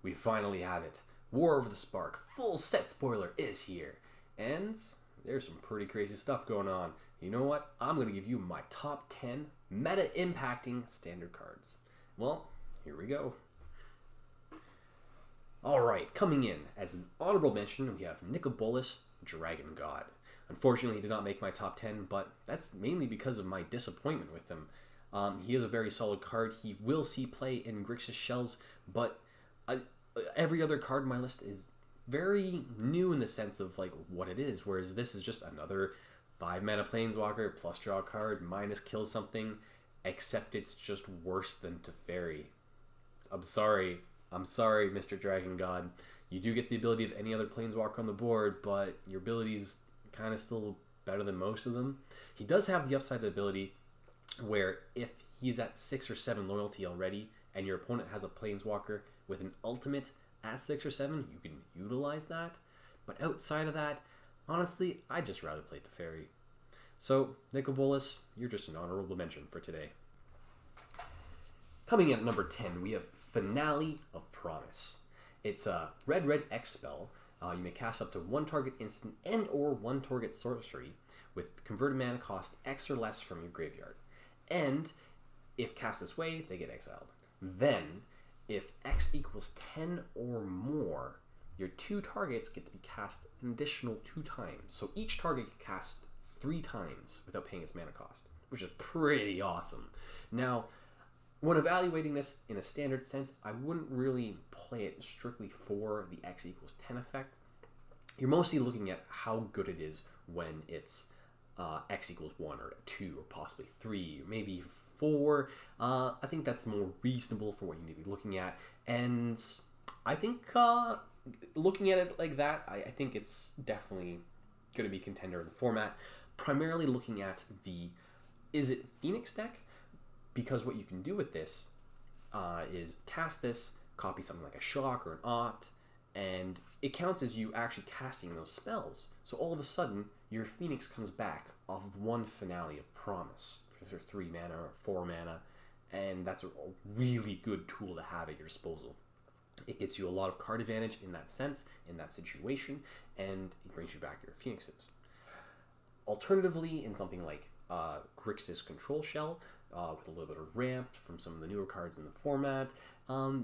we finally have it. War of the Spark full set spoiler is here. And there's some pretty crazy stuff going on. You know what? I'm going to give you my top 10 meta impacting standard cards. Well, here we go. Alright, coming in as an honorable mention, we have Nicol Bolas, Dragon God. Unfortunately, he did not make my top 10, but that's mainly because of my disappointment with him. He is a very solid card. He will see play in Grixis Shells, but every other card on my list is very new in the sense of like what it is, whereas this is just another 5 mana Planeswalker plus draw a card minus kill something, except it's just worse than Teferi. I'm sorry, Mr. Dragon God. You do get the ability of any other Planeswalker on the board, but your ability's kind of still better than most of them. He does have the upside ability where if he's at 6 or 7 loyalty already, and your opponent has a Planeswalker with an ultimate at 6 or 7, you can utilize that. But outside of that, honestly, I'd just rather play Teferi. So, Nicol Bolas, you're just an honorable mention for today. Coming in at number 10, we have Finale of Promise. It's a red X spell. You may cast up to 1 target instant and or 1 target sorcery with converted mana cost X or less from your graveyard. And if cast this way, they get exiled. Then, if X equals 10 or more, your 2 targets get to be cast an additional 2 times. So each target gets cast 3 times without paying its mana cost, which is pretty awesome. Now, when evaluating this in a standard sense, I wouldn't really play it strictly for the X equals 10 effect. You're mostly looking at how good it is when it's X equals 1 or 2 or possibly 3 or maybe 4. I think that's more reasonable for what you need to be looking at. And I think looking at it like that, I think it's definitely going to be contender in the format. Primarily looking at the is it Phoenix deck? Because what you can do with this is cast this, copy something like a Shock or an Opt, and it counts as you actually casting those spells. So all of a sudden, your Phoenix comes back off of 1 Finale of Promise for 3 mana or 4 mana, and that's a really good tool to have at your disposal. It gets you a lot of card advantage in that sense, in that situation, and it brings you back your Phoenixes. Alternatively, in something like Grixis Control Shell, with a little bit of ramp from some of the newer cards in the format,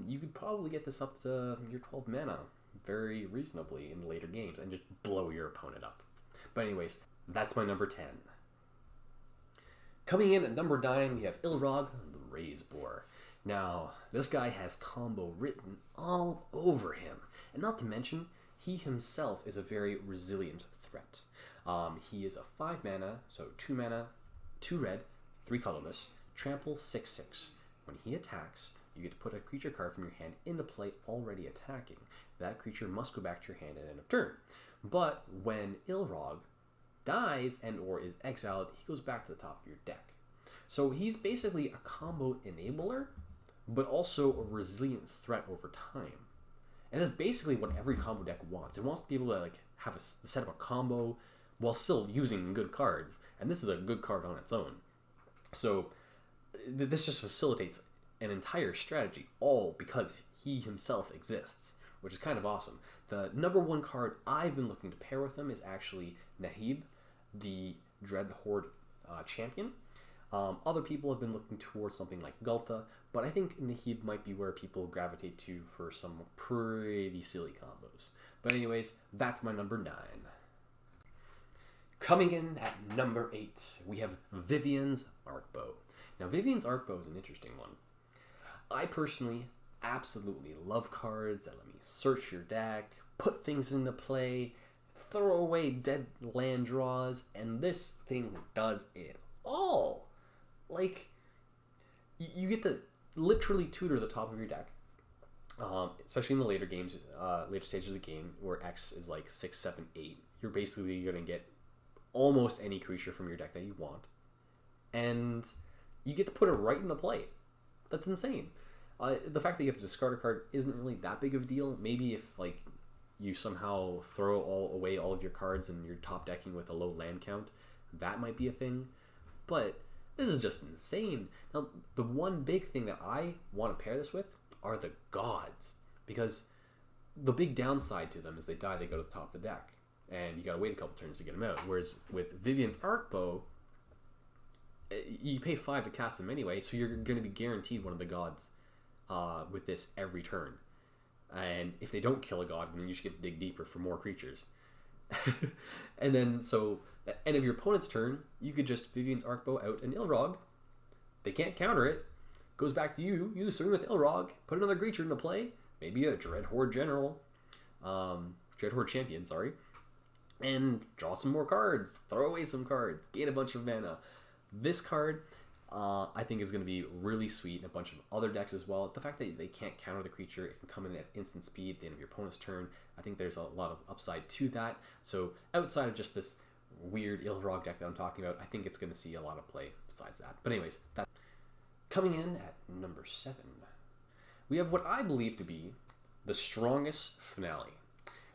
you could probably get this up to your 12 mana very reasonably in later games and just blow your opponent up. But anyways, that's my number 10. Coming in at number 9, we have Ilrog, the Raise Boar. Now, this guy has combo written all over him. And not to mention, he himself is a very resilient threat. He is a 5 mana, so 2 mana, 2 red, 3 colorless, trample 6/6. When he attacks, you get to put a creature card from your hand into play already attacking. That creature must go back to your hand at the end of turn. But when Ilrog dies and or is exiled, he goes back to the top of your deck. So he's basically a combo enabler, but also a resilient threat over time. And that's basically what every combo deck wants. It wants to be able to have a set up a combo while still using good cards. And this is a good card on its own. So this just facilitates an entire strategy, all because he himself exists, which is kind of awesome. The number 1 card I've been looking to pair with him is actually Nahib, the Dread Horde champion. Other people have been looking towards something like Gulta, but I think Nahib might be where people gravitate to for some pretty silly combos. But anyways, that's my number 9. Coming in at number 8, we have Vivien's Arkbow. Now, Vivien's Arkbow is an interesting one. I personally absolutely love cards that let me search your deck, put things into play, throw away dead land draws, and this thing does it all. Like, you get to literally tutor the top of your deck, especially in the later games, later stages of the game, where X is like 6, 7, 8. You're basically going to get almost any creature from your deck that you want, and you get to put it right into play. That's insane. The fact that you have to discard a card isn't really that big of a deal. Maybe if you somehow throw away all of your cards and you're top decking with a low land count, that might be a thing. But this is just insane. Now, the one big thing that I want to pair this with are the gods, because the big downside to them is they die, they go to the top of the deck, and you gotta wait a couple turns to get them out. Whereas with Vivian's Arcbow, you pay 5 to cast them anyway, so you're going to be guaranteed one of the gods with this every turn. And if they don't kill a god, then you just get to dig deeper for more creatures. And then, so, at the end of your opponent's turn, you could just Vivian's Arcbow out an Ilrog. They can't counter it. Goes back to you. You swing with Ilrog, put another creature into play. Maybe a Dreadhorde General. Dreadhorde Champion, sorry. And draw some more cards. Throw away some cards. Gain a bunch of mana. This card, I think, is going to be really sweet in a bunch of other decks as well. The fact that they can't counter the creature, it can come in at instant speed at the end of your opponent's turn. I think there's a lot of upside to that. So outside of just this weird Ilrog deck that I'm talking about, I think it's going to see a lot of play besides that. But anyways, that coming in at number 7, we have what I believe to be the strongest finale,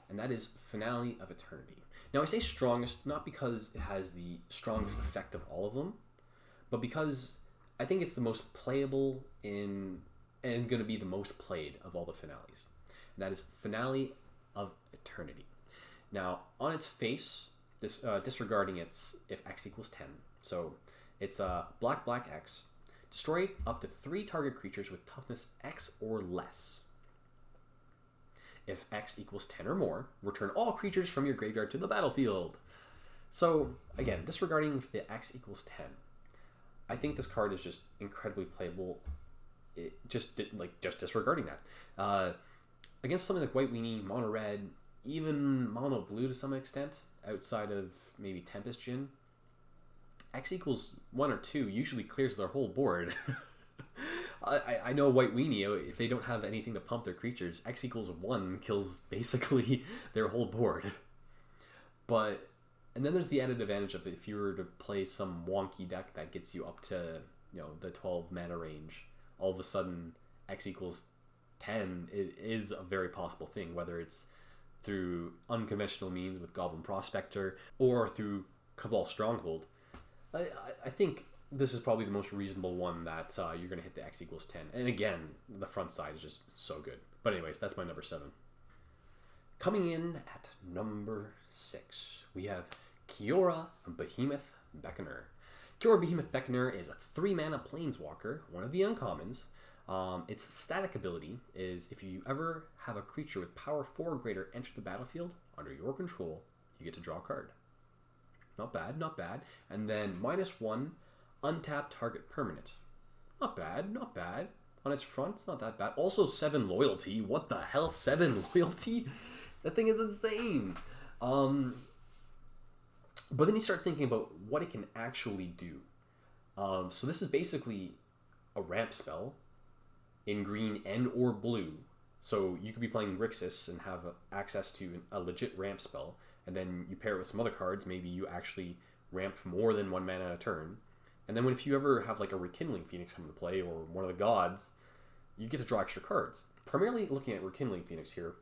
and that is Finale of Eternity. Now, I say strongest not because it has the strongest effect of all of them, but because I think it's the most playable and going to be the most played of all the finales. And that is Finale of Eternity. Now, on its face, this disregarding its if X equals 10, so it's black X, destroy up to 3 target creatures with toughness X or less. If X equals 10 or more, return all creatures from your graveyard to the battlefield. So, again, disregarding if the X equals 10, I think this card is just incredibly playable. Just disregarding that. Against something like White Weenie, Mono Red, even Mono Blue to some extent, outside of maybe Tempest Djinn, X equals 1 or 2 usually clears their whole board. I know White Weenie, if they don't have anything to pump their creatures, X equals 1 kills basically their whole board. And then there's the added advantage of if you were to play some wonky deck that gets you up to, the 12 mana range, all of a sudden X equals 10 is a very possible thing, whether it's through unconventional means with Goblin Prospector or through Cabal Stronghold. I think this is probably the most reasonable one that you're going to hit the X equals 10. And again, the front side is just so good. But anyways, that's my number 7. Coming in at number 6, we have Kiora Behemoth Beckoner. Kiora Behemoth Beckoner is a 3-mana Planeswalker, one of the uncommons. Its static ability is if you ever have a creature with power 4 or greater enter the battlefield under your control, you get to draw a card. Not bad, not bad. And then -1, untap target permanent. Not bad, not bad. On its front, it's not that bad. Also 7 loyalty. What the hell? 7 loyalty? That thing is insane. But then you start thinking about what it can actually do. So this is basically a ramp spell in green and or blue. So you could be playing Grixis and have access to a legit ramp spell, and then you pair it with some other cards. Maybe you actually ramp more than 1 mana a turn. And then if you ever have like a Rekindling Phoenix come into play or one of the gods, you get to draw extra cards. Primarily looking at Rekindling Phoenix here,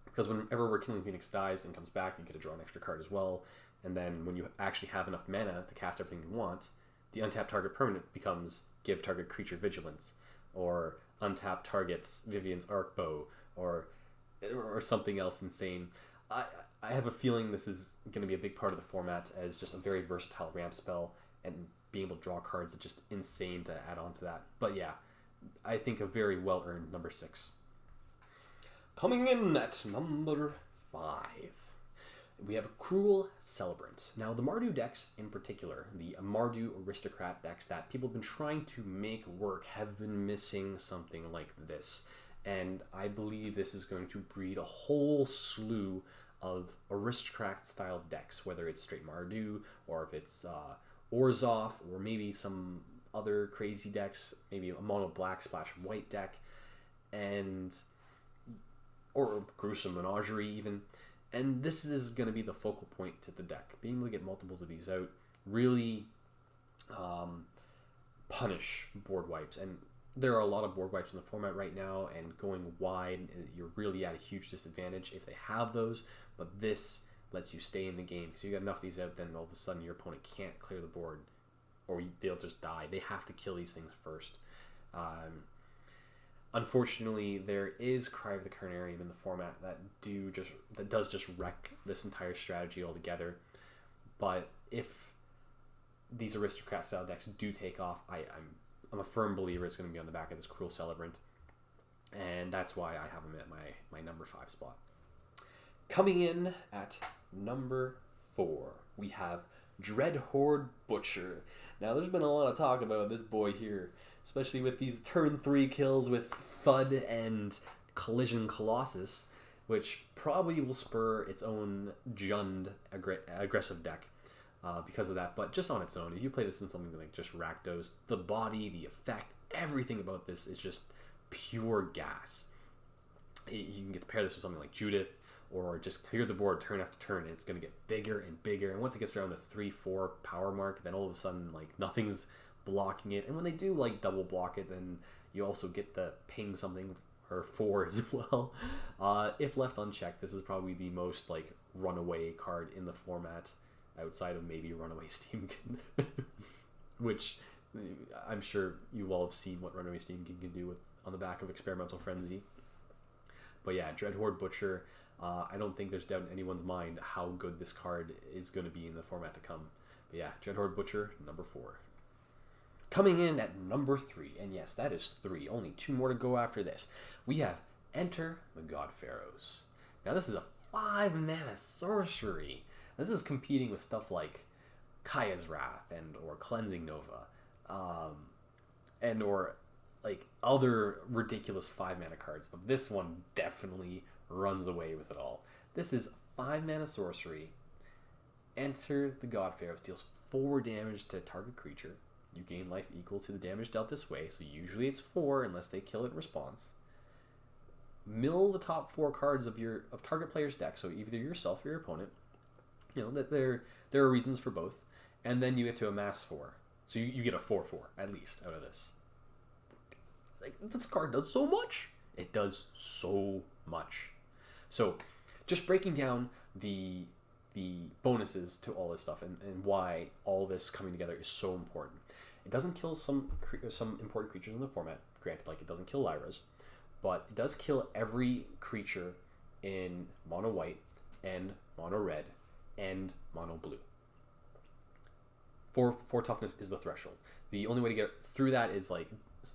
because whenever Rekindling Phoenix dies and comes back, you get to draw an extra card as well. And then when you actually have enough mana to cast everything you want, the untapped target permanent becomes give target creature vigilance, or untap targets Vivian's Arcbow, or something else insane. I have a feeling this is going to be a big part of the format as just a very versatile ramp spell, and being able to draw cards is just insane to add on to that. But yeah, I think a very well-earned number 6. Coming in at number 5, we have Cruel Celebrant. Now, the Mardu decks in particular, the Mardu Aristocrat decks that people have been trying to make work, have been missing something like this. And I believe this is going to breed a whole slew of Aristocrat-style decks, whether it's straight Mardu, or if it's Orzhov, or maybe some other crazy decks, maybe a mono black splash white deck, or Gruesome Menagerie even. And this is going to be the focal point to the deck. Being able to get multiples of these out really punish board wipes. And there are a lot of board wipes in the format right now, and going wide, you're really at a huge disadvantage if they have those. But this lets you stay in the game, because you got enough of these out, then all of a sudden your opponent can't clear the board, or they'll just die. They have to kill these things first. Unfortunately, there is Cry of the Carnarium in the format that does just wreck this entire strategy altogether. But if these aristocrat style decks do take off, I'm a firm believer it's going to be on the back of this Cruel Celebrant, and that's why I have him at my number 5 spot. Coming in at number 4, we have Dreadhorde Butcher. Now, there's been a lot of talk about this boy here, especially with these turn 3 kills with Thud and Collision Colossus, which probably will spur its own Jund aggressive deck because of that. But just on its own, if you play this in something like just Rakdos, the body, the effect, everything about this is just pure gas. You can get to pair this with something like Judith, or just clear the board turn after turn, and it's going to get bigger and bigger. And once it gets around the 3-4 power mark, then all of a sudden, like, nothing's blocking it. And when they do, like, double block it, then you also get the ping something or 4 as well. If left unchecked, this is probably the most, like, runaway card in the format, outside of maybe Runaway Steamkin, which I'm sure you all have seen what Runaway Steamkin can do with on the back of Experimental Frenzy. But yeah, Dreadhorde Butcher, I don't think there's doubt in anyone's mind how good this card is going to be in the format to come. But yeah, Dreadhorde Butcher, number 4. Coming in at number 3, and yes, that is 3, only 2 more to go after this, we have Enter the God Pharaohs. Now this is a 5-mana sorcery. This is competing with stuff like Kaya's Wrath or Cleansing Nova, and or like other ridiculous 5-mana cards, but this one definitely runs away with it all. This is 5-mana sorcery. Enter the God Pharaohs, deals 4 damage to target creature. You gain life equal to the damage dealt this way, so usually it's 4 unless they kill it in response. Mill the top 4 cards of target player's deck, so either yourself or your opponent. You know that there are reasons for both, and then you get to amass 4. So you get a 4/4 at least out of this. Like, this card does so much. It does so much. So, just breaking down the bonuses to all this stuff and why all this coming together is so important. It doesn't kill some important creatures in the format. Granted, like, it doesn't kill Lyras, but it does kill every creature in mono white and mono red and mono blue. 4 toughness is the threshold. The only way to get through that is like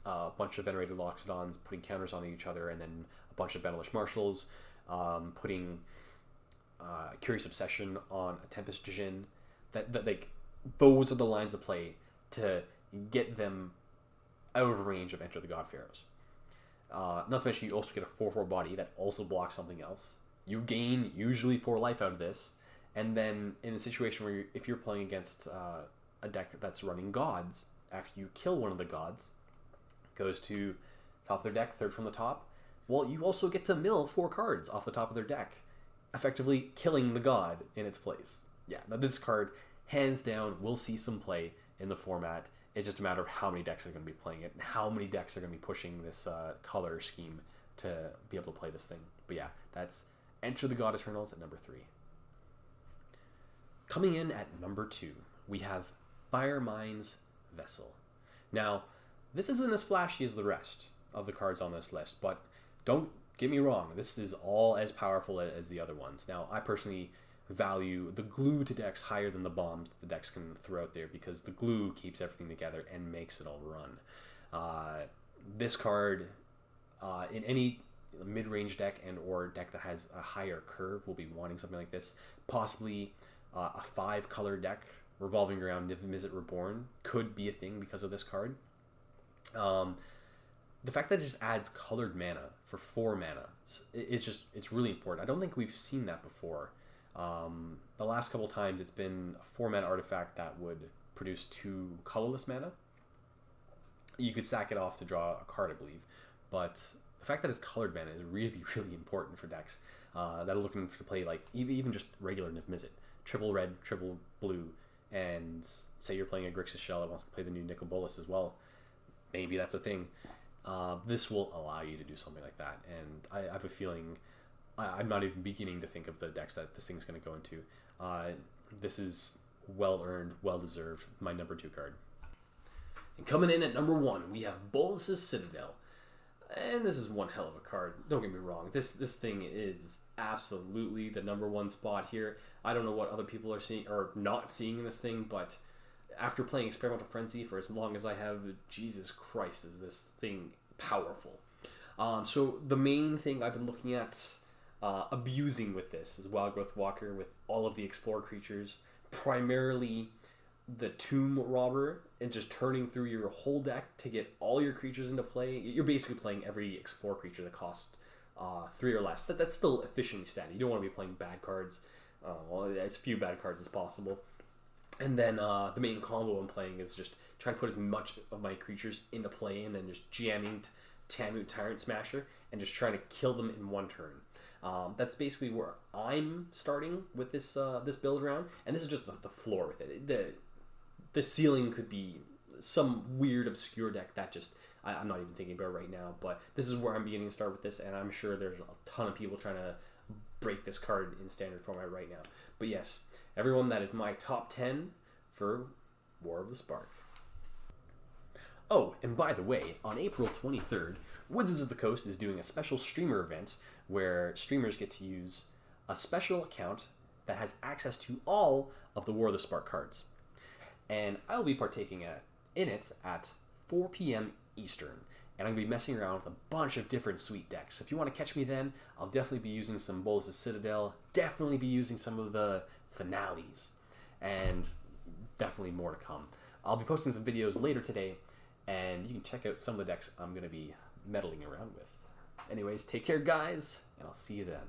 a bunch of Venerated Loxodons putting counters on each other, and then a bunch of Benalish Marshals putting Curious Obsession on a Tempest Djinn. That like, those are the lines of play to get them out of range of Enter the God Pharaohs. Not to mention, you also get a 4/4 body that also blocks something else. You gain usually 4 life out of this, and then in a situation where if you're playing against a deck that's running gods, after you kill one of the gods, goes to top of their deck, 3rd from the top, well, you also get to mill 4 cards off the top of their deck, effectively killing the god in its place. Yeah, now this card, hands down, will see some play in the format. It's just a matter of how many decks are going to be playing it and how many decks are going to be pushing this color scheme to be able to play this thing. But yeah, that's Enter the God Eternals at number 3. Coming in at number 2, we have Firemind's Vessel. Now, this isn't as flashy as the rest of the cards on this list, but don't get me wrong, this is all as powerful as the other ones. Now, I personally value the glue to decks higher than the bombs that the decks can throw out there, because the glue keeps everything together and makes it all run. This card, in any mid-range deck and or deck that has a higher curve, will be wanting something like this. Possibly a 5-color deck revolving around Niv-Mizzet Reborn could be a thing because of this card. The fact that it just adds colored mana for 4 mana, it's really important. I don't think we've seen that before. The last couple times it's been a 4-mana artifact that would produce 2 colorless mana. You could sack it off to draw a card, I believe, but the fact that it's colored mana is really, really important for decks that are looking to play like even just regular Niv-Mizzet, triple red, triple blue, and say you're playing a Grixis Shell that wants to play the new Nicol Bolas as well. Maybe that's a thing. This will allow you to do something like that, and I have a feeling I'm not even beginning to think of the decks that this thing's going to go into. This is well earned, well deserved. My number 2 card. And coming in at number 1, we have Bolas's Citadel. And this is one hell of a card. Don't get me wrong. This thing is absolutely the #1 spot here. I don't know what other people are seeing or not seeing in this thing, but after playing Experimental Frenzy for as long as I have, Jesus Christ, is this thing powerful. So the main thing I've been looking at abusing with this is Wild Growth Walker with all of the Explore creatures, primarily the Tomb Robber, and just turning through your whole deck to get all your creatures into play. You're basically playing every Explore creature that costs 3 or less. That's still efficiently standard. You don't want to be playing bad cards, as few bad cards as possible. And then the main combo I'm playing is just trying to put as much of my creatures into play and then just jamming Tamu Tyrant Smasher and just trying to kill them in one turn. That's basically where I'm starting with this this build round, and this is just the floor with it. The ceiling could be some weird obscure deck that just I'm not even thinking about right now, but this is where I'm beginning to start with this, and I'm sure there's a ton of people trying to break this card in standard format right now. But yes, everyone, that is my top 10 for War of the Spark. Oh, and by the way, on April 23rd, Wizards of the Coast is doing a special streamer event where streamers get to use a special account that has access to all of the War of the Spark cards. And I'll be partaking in it at 4 p.m. Eastern. And I'm going to be messing around with a bunch of different sweet decks. So if you want to catch me then, I'll definitely be using some Bolas' Citadel, definitely be using some of the finales, and definitely more to come. I'll be posting some videos later today, and you can check out some of the decks I'm going to be meddling around with. Anyways, take care, guys, and I'll see you then.